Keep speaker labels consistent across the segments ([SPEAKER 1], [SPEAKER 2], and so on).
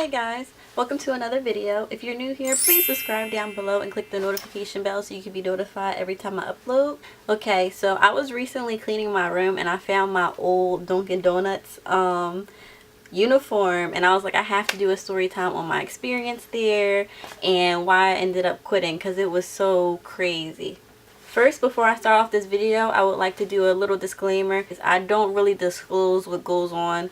[SPEAKER 1] Hey guys, welcome to another video. If you're new here, please subscribe down below and click the notification bell so you can be notified every time I upload. Okay, so I was recently cleaning my room and I found my old Dunkin Donuts uniform, and I was like, I have to do a story time on my experience there and why I ended up quitting because it was so crazy. First, before I start off this video, I would like to do a little disclaimer. I don't really disclose what goes on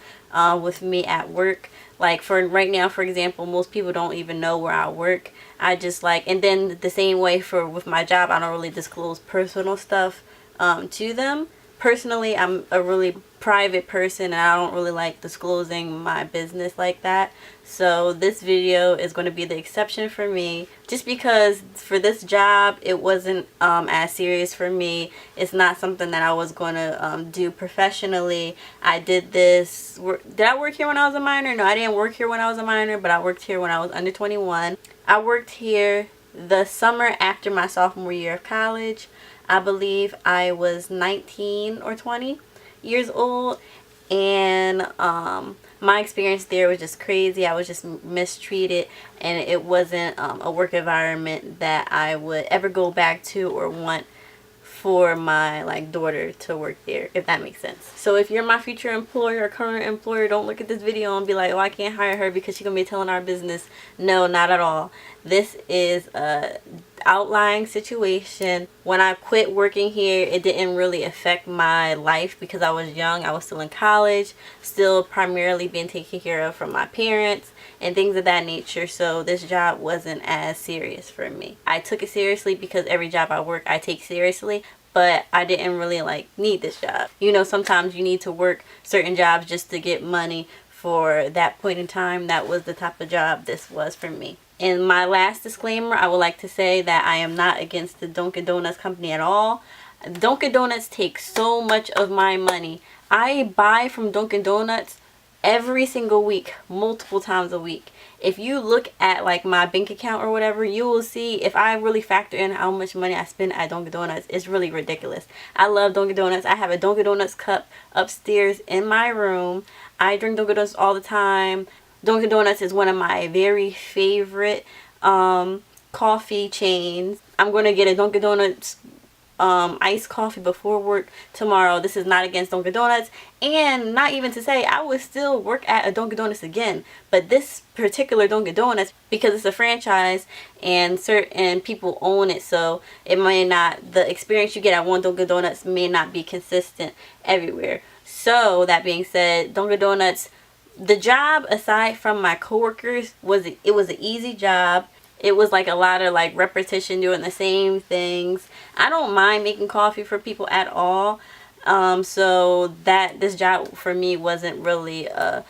[SPEAKER 1] with me at work. Like for right now, for example, most people don't even know where I work. I just and then the same way with my job, I don't really disclose personal stuff to them. Personally, I'm a really private person and I don't really like disclosing my business like that. So this video is going to be the exception for me, just because for this job it wasn't as serious for me. It's not something that I was going to do professionally. I did this did I work here when I was a minor? No, I didn't work here when I was a minor, but I worked here when I was under 21. I worked here the summer after my sophomore year of college. I believe I was 19 or 20 years old, and my experience there was just crazy. I was just mistreated, and it wasn't a work environment that I would ever go back to or want for my daughter to work there, if that makes sense. So if you're my future employer or current employer, don't look at this video and be like, oh, I can't hire her because she's gonna be telling our business. No, not at all. This is a outlying situation. When I quit working here, it didn't really affect my life because I was young. I was still in college, still primarily being taken care of from my parents and things of that nature. So this job wasn't as serious for me. I took it seriously because every job I work I take seriously, but I didn't really need this job. You know, sometimes you need to work certain jobs just to get money for that point in time. That was the type of job this was for me. In my last disclaimer, I would like to say that I am not against the Dunkin Donuts company at all. Dunkin Donuts takes so much of my money. I buy from Dunkin Donuts every single week, multiple times a week. If you look at my bank account or whatever, you will see, if I really factor in how much money I spend at Dunkin Donuts, it's really ridiculous. I love Dunkin Donuts. I have a Dunkin Donuts cup upstairs in my room. I drink Dunkin Donuts all the time. Dunkin Donuts is one of my very favorite coffee chains. I'm going to get a Dunkin Donuts iced coffee before work tomorrow. This is not against Dunkin Donuts, and not even to say I would still work at a Dunkin Donuts again, but this particular Dunkin Donuts, because it's a franchise and certain people own it, so it may not, the experience you get at one Dunkin Donuts may not be consistent everywhere. So that being said, Dunkin Donuts, the job, aside from my coworkers, was an easy job. It was a lot of repetition, doing the same things. I don't mind making coffee for people at all. So this job for me wasn't really a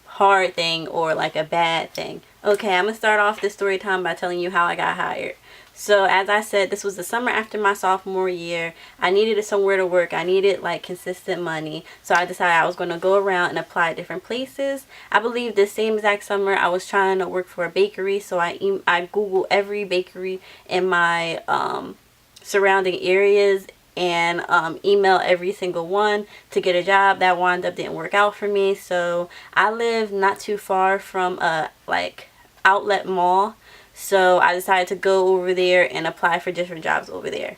[SPEAKER 1] hard thing or a bad thing. Okay, I'm gonna start off this story time by telling you how I got hired. So as I said, this was the summer after my sophomore year. I needed somewhere to work. I needed consistent money. So I decided I was going to go around and apply at different places. I believe this same exact summer I was trying to work for a bakery. So I Googled every bakery in my surrounding areas and email every single one to get a job. That wound up didn't work out for me. So I live not too far from a outlet mall. So I decided to go over there and apply for different jobs over there.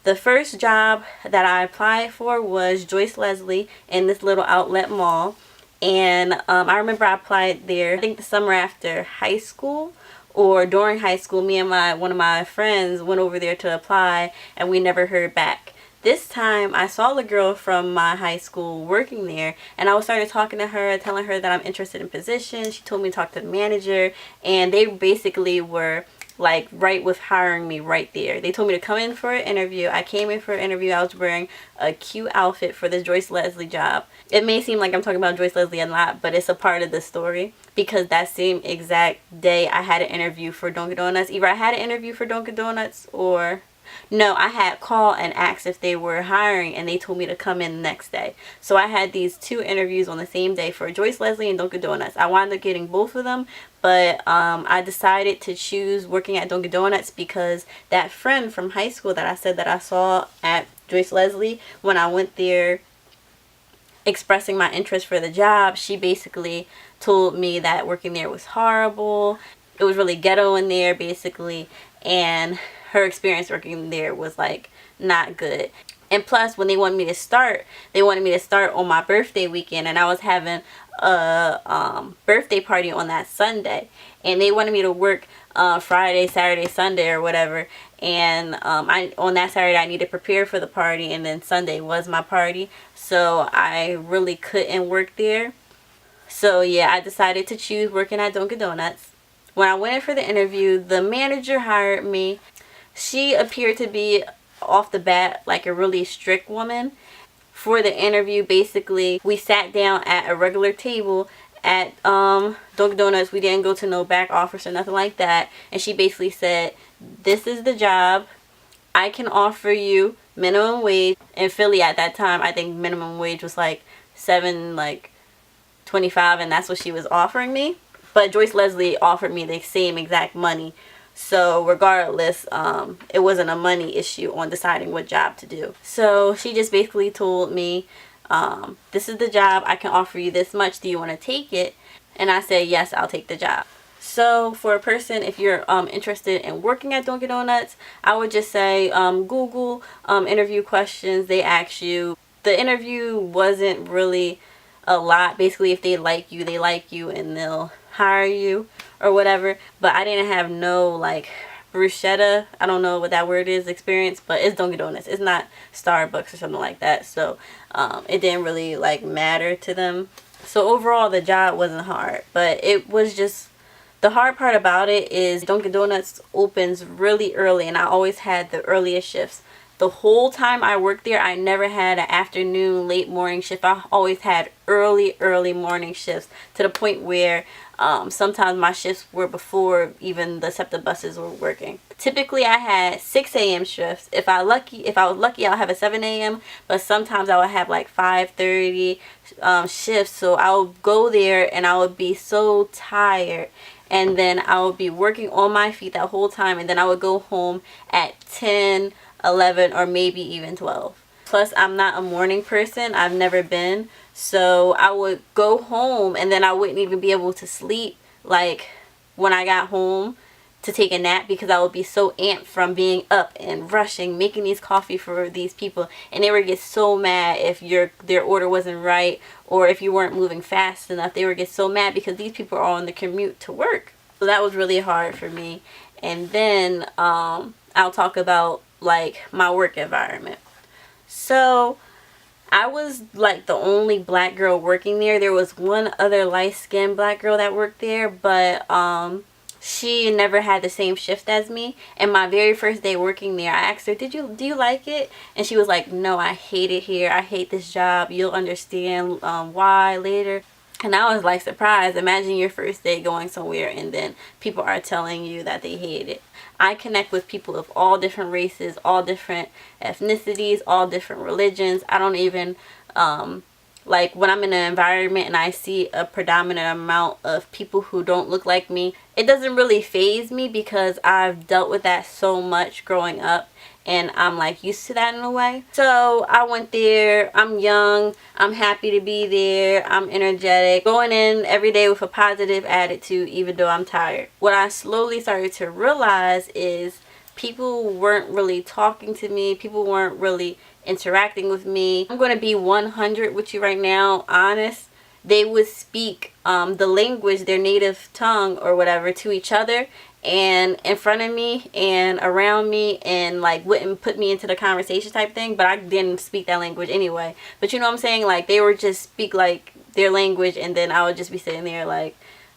[SPEAKER 1] The first job that I applied for was Joyce Leslie in this little outlet mall. And I remember I applied there, I think the summer after high school or during high school. Me and one of my friends went over there to apply, and we never heard back. This time I saw the girl from my high school working there, and I was started talking to her, telling her that I'm interested in positions. She told me to talk to the manager, and they basically were right with hiring me right there. They told me to come in for an interview. I came in for an interview. I was wearing a cute outfit for this Joyce Leslie job. It may seem like I'm talking about Joyce Leslie a lot, but it's a part of the story, because that same exact day I had an interview for Dunkin Donuts. Either I had an interview for Dunkin Donuts, or no, I had called and asked if they were hiring, and they told me to come in the next day. So I had these two interviews on the same day for Joyce Leslie and Dunkin Donuts. I wound up getting both of them, but I decided to choose working at Dunkin Donuts because that friend from high school that I said that I saw at Joyce Leslie when I went there expressing my interest for the job, she basically told me that working there was horrible. It was really ghetto in there basically, and her experience working there was like not good. And plus, when they wanted me to start, they wanted me to start on my birthday weekend, and I was having a birthday party on that Sunday, and they wanted me to work Friday, Saturday, Sunday, or whatever. And on that Saturday I needed to prepare for the party, and then Sunday was my party, so I really couldn't work there. So yeah, I decided to choose working at Dunkin' Donuts. When I went in for the interview, the manager hired me. She appeared to be off the bat like a really strict woman. For the interview, basically we sat down at a regular table at Dunkin' Donuts. We didn't go to no back office or nothing like that, and she basically said, this is the job. I can offer you minimum wage. In Philly at that time, I think minimum wage was like $7.25, and that's what she was offering me. But Joyce Leslie offered me the same exact money. So regardless, it wasn't a money issue on deciding what job to do. So she just basically told me, this is the job. I can offer you this much. Do you want to take it? And I said, yes, I'll take the job. So for a person, if you're interested in working at Dunkin' Donuts, I would just say Google interview questions they ask you. The interview wasn't really a lot. Basically, if they like you and they'll hire you or whatever. But I didn't have no like bruschetta, I don't know what that word is, experience, but it's Dunkin' Donuts. It's not Starbucks or something like that. So it didn't really like matter to them. So overall, the job wasn't hard, but it was just, the hard part about it is Dunkin' Donuts opens really early, and I always had the earliest shifts. The whole time I worked there, I never had an afternoon, late morning shift. I always had early morning shifts, to the point where sometimes my shifts were before even the SEPTA buses were working. Typically, I had 6 a.m. shifts. If I was lucky, I'll have a 7 a.m. But sometimes I would have like 5:30 shifts. So I would go there and I would be so tired. And then I would be working on my feet that whole time. And then I would go home at 10, 11, or maybe even 12. Plus, I'm not a morning person. I've never been. So I would go home and then I wouldn't even be able to sleep like when I got home to take a nap, because I would be so amped from being up and rushing, making these coffee for these people, and they would get so mad if their order wasn't right, or if you weren't moving fast enough. They would get so mad because these people are on the commute to work. So that was really hard for me. And then I'll talk about like my work environment. So I was like the only black girl working there. There was one other light-skinned black girl that worked there, but she never had the same shift as me. And my very first day working there, I asked her, do you like it? And she was like, no, I hate it here. I hate this job. You'll understand why later. And I was like surprised. Imagine your first day going somewhere and then people are telling you that they hate it. I connect with people of all different races, all different ethnicities, all different religions. I don't even like when I'm in an environment and I see a predominant amount of people who don't look like me, it doesn't really faze me, because I've dealt with that so much growing up and I'm like used to that in a way. So I went there. I'm young, I'm happy to be there, I'm energetic, going in every day with a positive attitude even though I'm tired. What I slowly started to realize is people weren't really talking to me, people weren't really interacting with me. I'm going to be 100 with you right now, honest. They would speak the language, their native tongue or whatever, to each other and in front of me and around me, and like wouldn't put me into the conversation type thing, but I didn't speak that language anyway. But you know what I'm saying, like they would just speak like their language, and then I would just be sitting there like,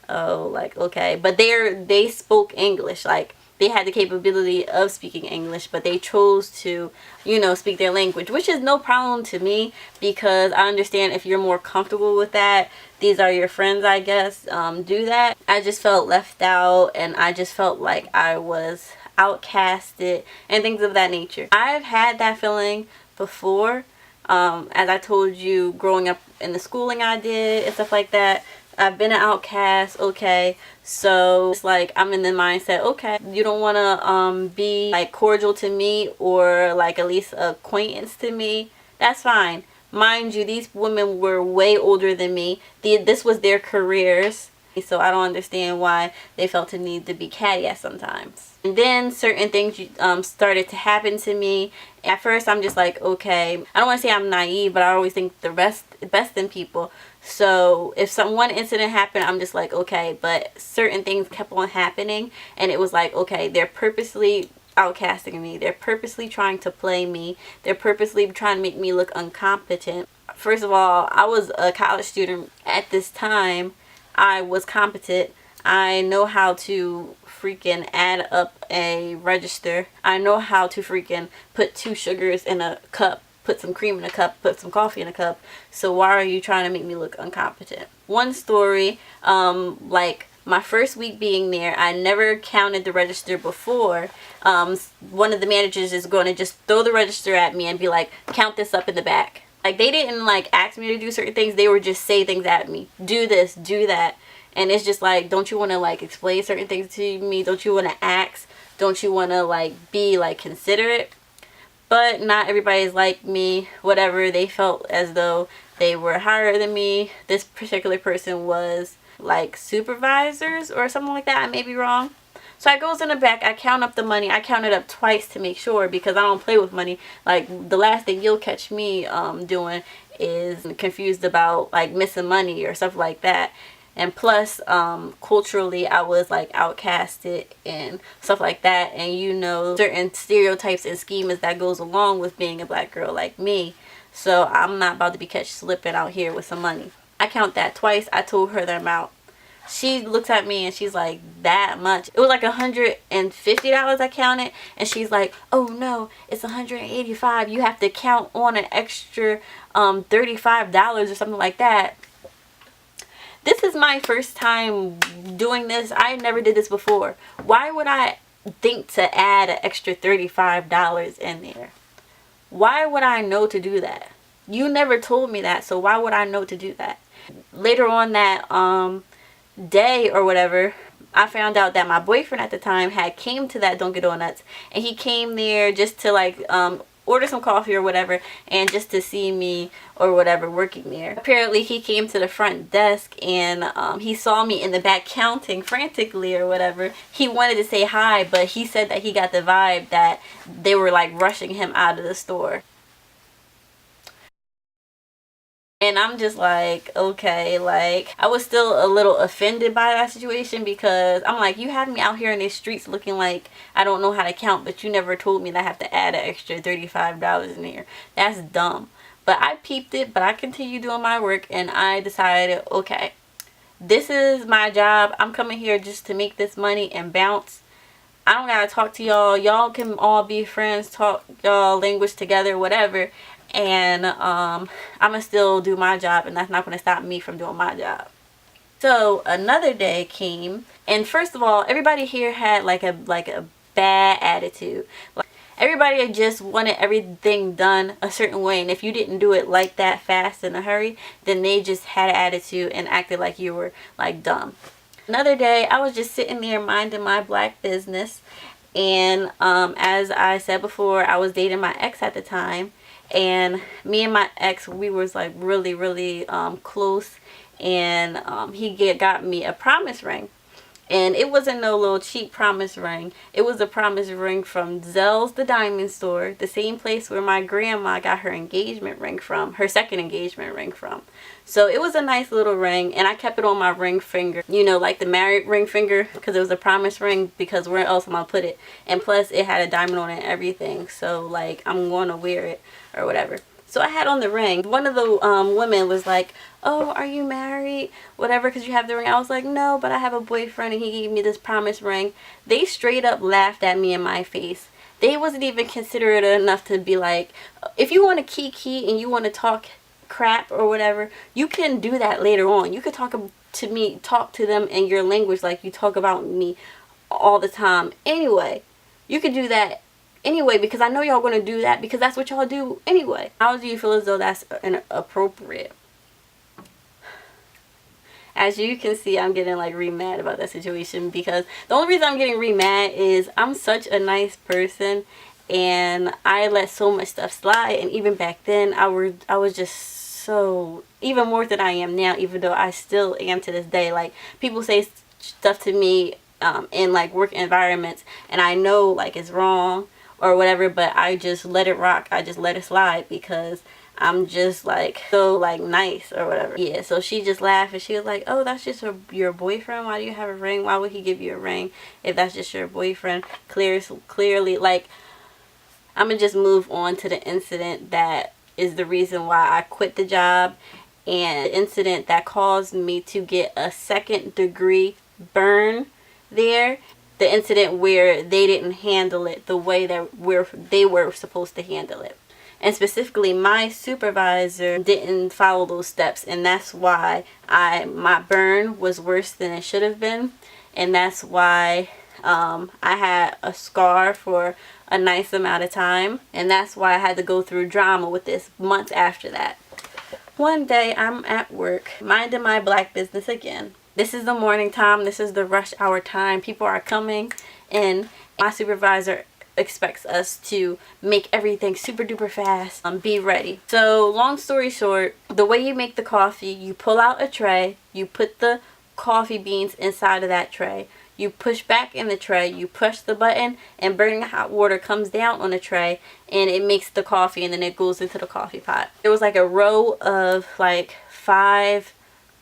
[SPEAKER 1] oh, like okay. But they spoke English, like they had the capability of speaking English, but they chose to, you know, speak their language, which is no problem to me, because I understand if you're more comfortable with that, these are your friends, I guess, do that. I just felt left out, and I just felt like I was outcasted and things of that nature. I've had that feeling before, as I told you, growing up in the schooling I did and stuff like that. I've been an outcast, okay, so it's like I'm in the mindset, okay, you don't want to be like cordial to me or like at least acquaintance to me, that's fine. Mind you, these women were way older than me. This was their careers. So I don't understand why they felt the need to be catty at sometimes. And then certain things started to happen to me. At first I'm just like, okay, I don't want to say I'm naive, but I always think the best in people. So if one incident happened, I'm just like, okay, but certain things kept on happening, and it was like, okay, they're purposely outcasting me. They're purposely trying to play me. They're purposely trying to make me look incompetent. First of all, I was a college student at this time. I was competent. I know how to freaking add up a register. I know how to freaking put 2 sugars in a cup, put some cream in a cup, put some coffee in a cup. So why are you trying to make me look incompetent? One story, like my first week being there, I never counted the register before. One of the managers is going to just throw the register at me and be like, count this up in the back. Like, they didn't like ask me to do certain things. They were just say things at me. Do this, do that. And it's just like, don't you want to like explain certain things to me? Don't you want to ask? Don't you want to like be like considerate? But not everybody's like me. Whatever, they felt as though they were higher than me. This particular person was like supervisors or something like that. I may be wrong. So I goes in the back, I count up the money. I counted up twice to make sure, because I don't play with money. Like, the last thing you'll catch me doing is confused about like missing money or stuff like that. And plus, culturally, I was like outcasted and stuff like that. And you know, certain stereotypes and schemas that goes along with being a black girl like me. So I'm not about to be catch slipping out here with some money. I count that twice. I told her the amount. She looks at me and she's like, that much? It was like $150 I counted, and she's like, oh no, it's $185. You have to count on an extra $35 or something like that. This is my first time doing this. I never did this before. Why would I think to add an extra $35 in there? Why would I know to do that? You never told me that, so why would I know to do that? Later on that day or whatever, I found out that my boyfriend at the time had came to that Dunkin' Donuts, and he came there just to like order some coffee or whatever, and just to see me or whatever working there. Apparently he came to the front desk, and he saw me in the back counting frantically or whatever. He wanted to say hi, but he said that he got the vibe that they were like rushing him out of the store. And I'm just like, okay, like, I was still a little offended by that situation, because I'm like, you have me out here in these streets looking like I don't know how to count, but you never told me that I have to add an extra $35 in here. That's dumb. But I peeped it, but I continued doing my work, and I decided, okay, this is my job. I'm coming here just to make this money and bounce. I don't gotta talk to y'all. Y'all can all be friends, talk y'all language together, whatever. And I'm gonna still do my job, and that's not gonna stop me from doing my job. So another day came, and first of all, everybody here had like a bad attitude. Like, everybody just wanted everything done a certain way, and if you didn't do it like that fast in a hurry, then they just had an attitude and acted like you were like dumb. Another day, I was just sitting there minding my black business, and as I said before, I was dating my ex at the time. And me and my ex, we was like really close, and he got me a promise ring. And it wasn't no little cheap promise ring. It was a promise ring from Zell's the diamond store, the same place where my grandma got her engagement ring from, her second engagement ring from. So it was a nice little ring, and I kept it on my ring finger, you know, like the married ring finger, because it was a promise ring, because where else am I put it? And plus it had a diamond on it and everything, so like I'm going to wear it or whatever. So I had on the ring. One of the women was like, oh, are you married? Whatever, because you have the ring. I was like, no, but I have a boyfriend, and he gave me this promise ring. They straight up laughed at me in my face. They wasn't even considerate enough to be like, if you want to kiki and you want to talk crap or whatever, you can do that later on. You could talk to them in your language like you talk about me all the time. Anyway, you could do that anyway, because I know y'all gonna do that, because that's what y'all do anyway. How do you feel as though that's inappropriate? As you can see, I'm getting like re-mad about that situation, because the only reason I'm getting re-mad is I'm such a nice person, and I let so much stuff slide. And even back then I was just so, even more than I am now, even though I still am to this day. Like, people say stuff to me in like work environments, and I know like it's wrong or whatever, but I just let it rock. I just let it slide because I'm just like so like nice or whatever. Yeah, so she just laughed and she was like, oh, that's just your boyfriend? Why do you have a ring? Why would he give you a ring if that's just your boyfriend? Clearly, like, I'm gonna just move on to the incident that is the reason why I quit the job, and the incident that caused me to get a 2nd-degree burn there. The incident where they didn't handle it the way that they were supposed to handle it. And specifically, my supervisor didn't follow those steps, and that's why my burn was worse than it should have been. And that's why I had a scar for a nice amount of time, and that's why I had to go through drama with this months after that. One day I'm at work minding my black business again. This is the morning time, this is the rush hour time, people are coming in. My supervisor expects us to make everything super duper fast, be ready. So long story short, the way you make the coffee, you pull out a tray, you put the coffee beans inside of that tray, you push back in the tray, you push the button, and burning hot water comes down on the tray, and it makes the coffee, and then it goes into the coffee pot. There was like a row of like 5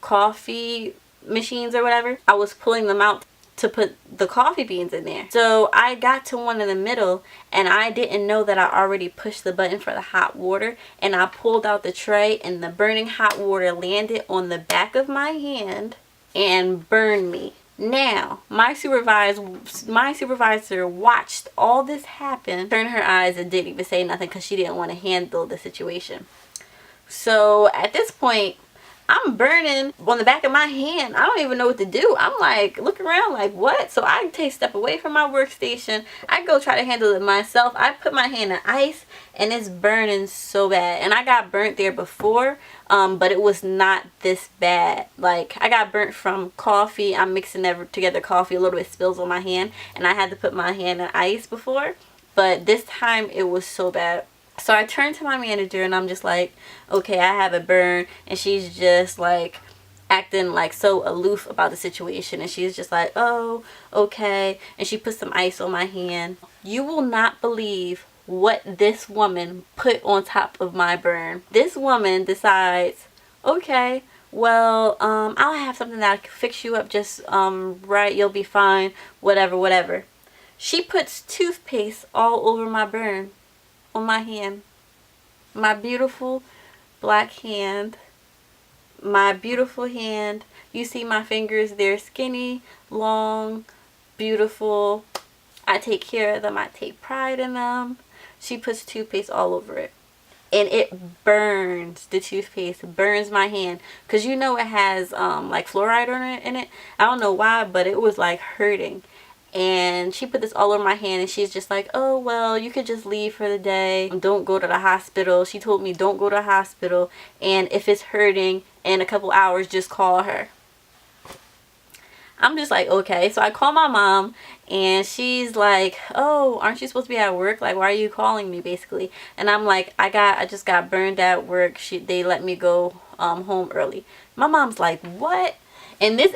[SPEAKER 1] coffee machines or whatever. I was pulling them out to put the coffee beans in there. So I got to one in the middle, and I didn't know that I already pushed the button for the hot water, and I pulled out the tray, and the burning hot water landed on the back of my hand and burned me. Now, my supervisor watched all this happen, turned her eyes, and didn't even say nothing because she didn't want to handle the situation. So at this point, I'm burning on the back of my hand. I don't even know what to do. I'm like looking around like, what? So I take a step away from my workstation. I go try to handle it myself. I put my hand in ice, and it's burning so bad. And I got burnt there before, but it was not this bad. Like, I got burnt from coffee. I'm mixing together coffee. A little bit spills on my hand, and I had to put my hand in ice before. But this time it was so bad. So I turned to my manager, and I'm just like, okay, I have a burn. And she's just like acting like so aloof about the situation, and she's just like, oh, okay. And she put some ice on my hand. You will not believe what this woman put on top of my burn. This woman decides, okay, well, I'll have something that can fix you up just right, you'll be fine, whatever. She puts toothpaste all over my burn on my hand. My beautiful black hand. My beautiful hand. You see my fingers, they're skinny, long, beautiful. I take care of them. I take pride in them. She puts toothpaste all over it, and it burns. The toothpaste burns my hand, because you know it has like fluoride in it. I don't know why, but it was like hurting. And she put this all over my hand, and she's just like, oh, well, you could just leave for the day. Don't go to the hospital. She told me don't go to the hospital, and if it's hurting in a couple hours, just call her. I'm just like, okay. So I call my mom, and she's like, oh, aren't you supposed to be at work? Like, why are you calling me, basically? And I'm like, I just got burned at work. They let me go home early. My mom's like, what? And this,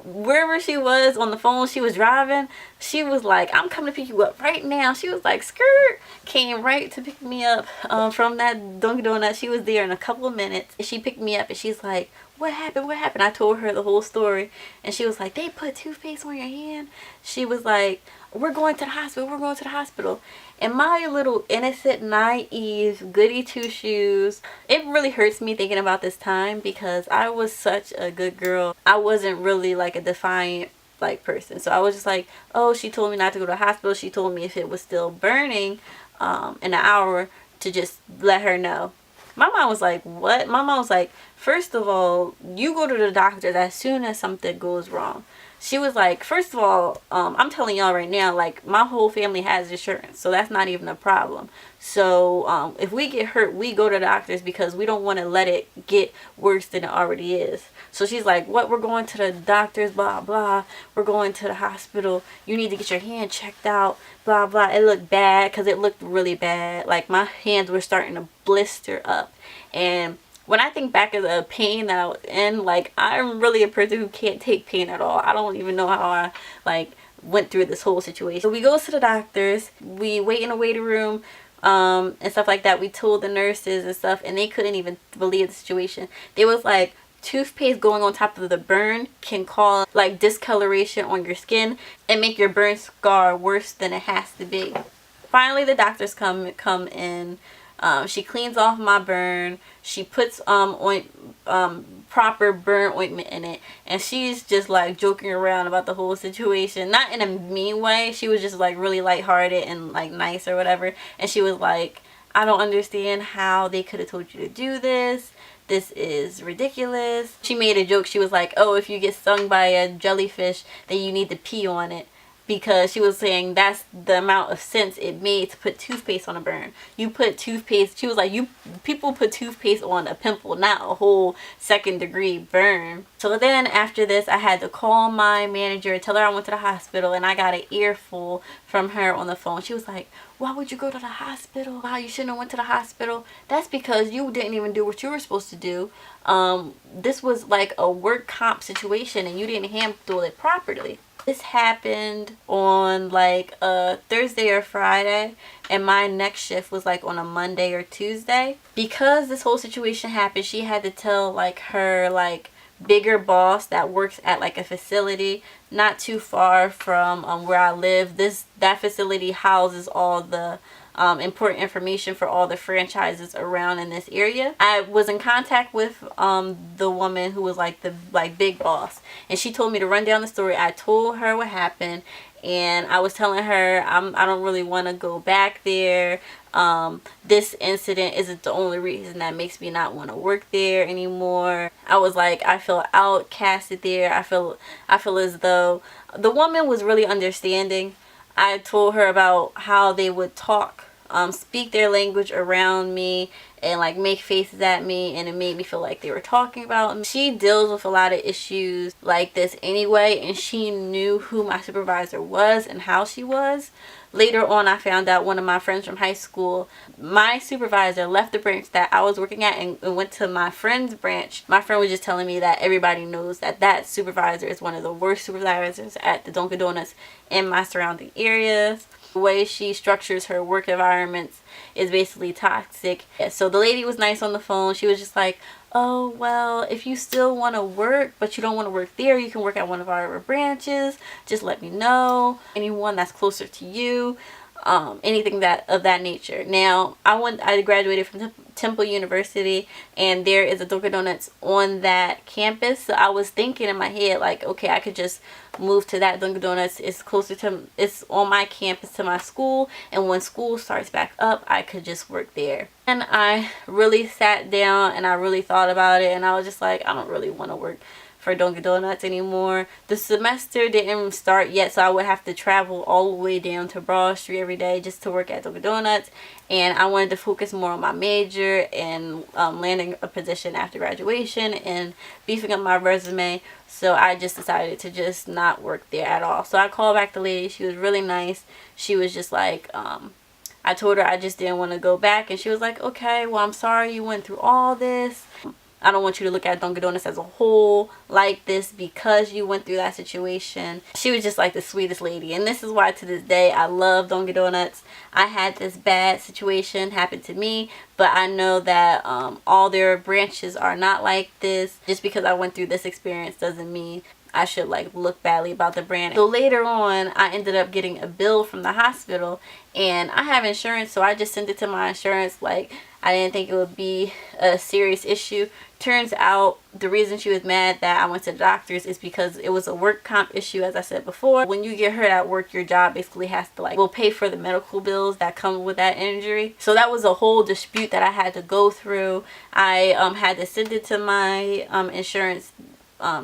[SPEAKER 1] wherever she was on the phone, she was driving, she was like, I'm coming to pick you up right now. She was like, skirt, came right to pick me up from that Dunkin' Donut. She was there in a couple of minutes. She picked me up, and she's like, what happened? I told her the whole story, and she was like, they put toothpaste on your hand. She was like, we're going to the hospital. And my little innocent, naive, goody two-shoes, it really hurts me thinking about this time, because I was such a good girl. I wasn't really like a defiant like person. So I was just like, oh, she told me not to go to the hospital. She told me if it was still burning in an hour to just let her know. My mom was like, what? My mom was like, first of all, you go to the doctor as soon as something goes wrong. She was like, first of all, I'm telling y'all right now, like, my whole family has insurance, so that's not even a problem. So if we get hurt, we go to the doctors because we don't want to let it get worse than it already is. So she's like, what, we're going to the doctors, blah blah, we're going to the hospital, you need to get your hand checked out, blah blah. It looked bad, because it looked really bad. Like, my hands were starting to blister up. And when I think back of the pain that I was in, like, I'm really a person who can't take pain at all. I don't even know how I, like, went through this whole situation. So we go to the doctors, we wait in a waiting room, and stuff like that. We told the nurses and stuff, and they couldn't even believe the situation. They was like, toothpaste going on top of the burn can cause, like, discoloration on your skin and make your burn scar worse than it has to be. Finally, the doctors come in. She cleans off my burn. She puts proper burn ointment in it, and she's just like joking around about the whole situation, not in a mean way. She was just like really lighthearted and like nice or whatever. And she was like, I don't understand how they could have told you to do this. This is ridiculous. She made a joke. She was like, oh, if you get stung by a jellyfish, then you need to pee on it. Because she was saying that's the amount of sense it made to put toothpaste on a burn. You put toothpaste, she was like, people put toothpaste on a pimple, not a whole 2nd degree burn. So then after this, I had to call my manager, tell her I went to the hospital, and I got an earful from her on the phone. She was like, why would you go to the hospital? Wow, you shouldn't have went to the hospital. That's because you didn't even do what you were supposed to do. This was like a work comp situation, and you didn't handle it properly. This happened on like a Thursday or Friday, and my next shift was like on a Monday or Tuesday. Because this whole situation happened, she had to tell like her like bigger boss that works at like a facility not too far from where I live. That facility houses all the important information for all the franchises around in this area. I was in contact with the woman who was like the big boss, and she told me to run down the story. I told her what happened, and I was telling her I don't really want to go back there. This incident isn't the only reason that makes me not want to work there anymore. I was like, I feel outcasted there. I feel as though the woman was really understanding. I told her about how they would talk, speak their language around me, and like make faces at me, and it made me feel like they were talking about me. She deals with a lot of issues like this anyway, and she knew who my supervisor was and how she was. Later on, I found out one of my friends from high school, my supervisor left the branch that I was working at and went to my friend's branch. My friend was just telling me that everybody knows that supervisor is one of the worst supervisors at the Dunkin' Donuts in my surrounding areas. The way she structures her work environments is basically toxic. So the lady was nice on the phone. She was just like, oh, well, if you still want to work but you don't want to work there, you can work at one of our branches. Just let me know. Anyone that's closer to you. Anything of that nature. Now, I graduated from Temple University, and there is a Dunkin' Donuts on that campus. So I was thinking in my head, like, okay, I could just move to that Dunkin' Donuts. It's on my campus to my school, and when school starts back up, I could just work there. And I really sat down and I really thought about it, and I was just like, I don't really want to work for Dunkin' Donuts anymore. The semester didn't start yet, so I would have to travel all the way down to Broad Street every day just to work at Dunkin' Donuts. And I wanted to focus more on my major and landing a position after graduation and beefing up my resume. So I just decided to just not work there at all. So I called back the lady. She was really nice. She was just like, I told her I just didn't want to go back, and she was like, okay, well, I'm sorry you went through all this. I don't want you to look at Dunkin' Donuts as a whole like this because you went through that situation. She was just like the sweetest lady, and this is why to this day I love Dunkin' Donuts. I had this bad situation happen to me, but I know that all their branches are not like this. Just because I went through this experience doesn't mean I should like look badly about the brand. So later on, I ended up getting a bill from the hospital, and I have insurance, so I just sent it to my insurance. Like, I didn't think it would be a serious issue. Turns out the reason she was mad that I went to the doctors is because it was a work comp issue, as I said before. When you get hurt at work, your job basically has to will pay for the medical bills that come with that injury. So that was a whole dispute that I had to go through. I had to send it to my insurance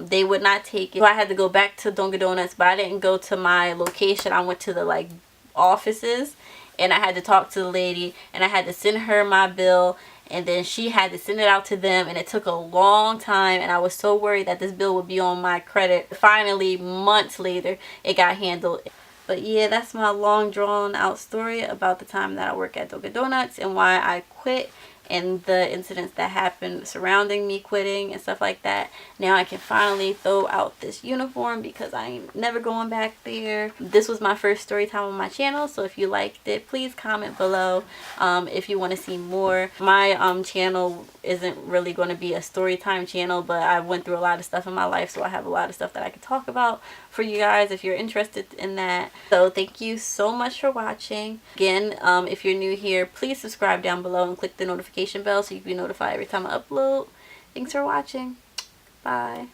[SPEAKER 1] they would not take it. So I had to go back to Dunkin' Donuts, but I didn't go to my location. I went to the like offices, and I had to talk to the lady, and I had to send her my bill, and then she had to send it out to them, and it took a long time, and I was so worried that this bill would be on my credit. Finally, months later, it got handled. But yeah, that's my long drawn out story about the time that I work at Dunkin' Donuts and why I quit, and the incidents that happened surrounding me quitting and stuff like that. Now I can finally throw out this uniform because I ain't never going back there. This was my first story time on my channel, so if you liked it, please comment below if you want to see more. My channel isn't really going to be a story time channel, but I went through a lot of stuff in my life, so I have a lot of stuff that I can talk about for you guys if you're interested in that. So thank you so much for watching. Again, if you're new here, please subscribe down below and click the notification bell so you can be notified every time I upload. Thanks for watching. Bye.